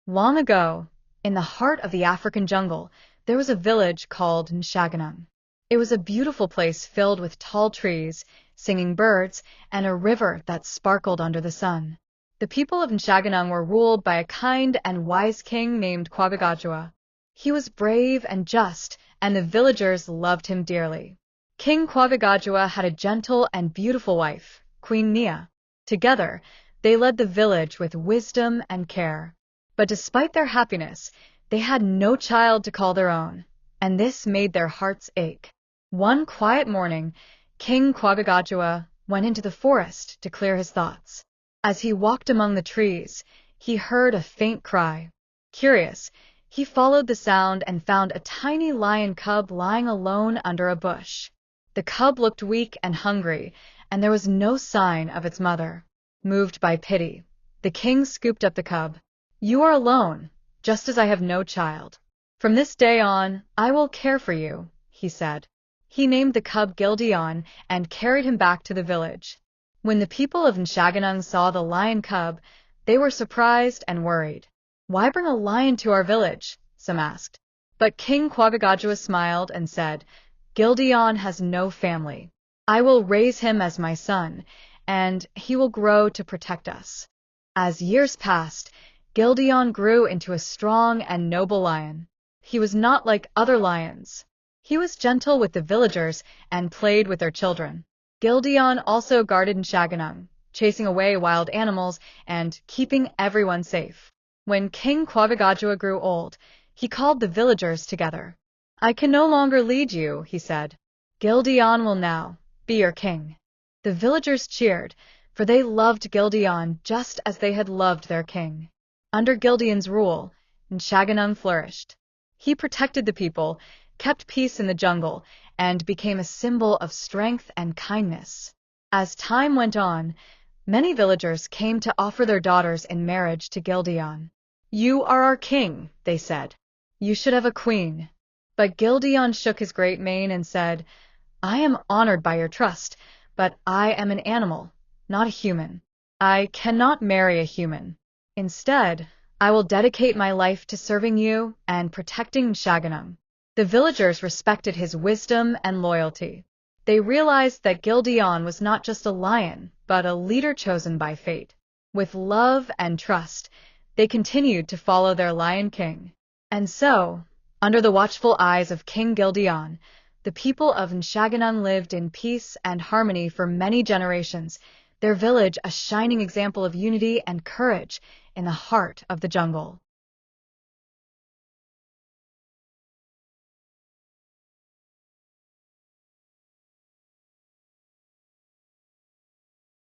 Long ago, in the heart of the African jungle, there was a village called Nshaganung. It was a beautiful place filled with tall trees, singing birds, and a river that sparkled under the sun. The people of Nshaganung were ruled by a kind and wise king named Kwabagajua. He was brave and just, and the villagers loved him dearly. King Kwabagajua had a gentle and beautiful wife, Queen Nia. Together, they led the village with wisdom and care. But despite their happiness, they had no child to call their own, and this made their hearts ache. One quiet morning, King Kwabagajua went into the forest to clear his thoughts. As he walked among the trees, he heard a faint cry. Curious, he followed the sound and found a tiny lion cub lying alone under a bush. The cub looked weak and hungry, and there was no sign of its mother. Moved by pity, the king scooped up the cub. "You are alone, just as I have no child. From this day on, I will care for you," he said. He named the cub Gildion and carried him back to the village. When the people of Nshaganung saw the lion cub, they were surprised and worried. "Why bring a lion to our village?" some asked. But King Kwabagajua smiled and said, "Gildion has no family. I will raise him as my son, and he will grow to protect us." As years passed, Gildion grew into a strong and noble lion. He was not like other lions. He was gentle with the villagers and played with their children. Gildion also guarded Nshaganung, chasing away wild animals and keeping everyone safe. When King Kwabagajua grew old, he called the villagers together. "I can no longer lead you," he said. "Gildion will now be your king." The villagers cheered, for they loved Gildion just as they had loved their king. Under Gildion's rule, Nshaganung flourished. He protected the people, kept peace in the jungle, and became a symbol of strength and kindness. As time went on, many villagers came to offer their daughters in marriage to Gildion. "You are our king," they said. "You should have a queen." But Gildion shook his great mane and said, "I am honored by your trust, but I am an animal, not a human. I cannot marry a human. Instead, I will dedicate my life to serving you and protecting Nshaganung." The villagers respected his wisdom and loyalty. They realized that Gildion was not just a lion, but a leader chosen by fate. With love and trust, they continued to follow their lion king. And so, under the watchful eyes of King Gildion, the people of Nshaganung lived in peace and harmony for many generations, their village a shining example of unity and courage in the heart of the jungle.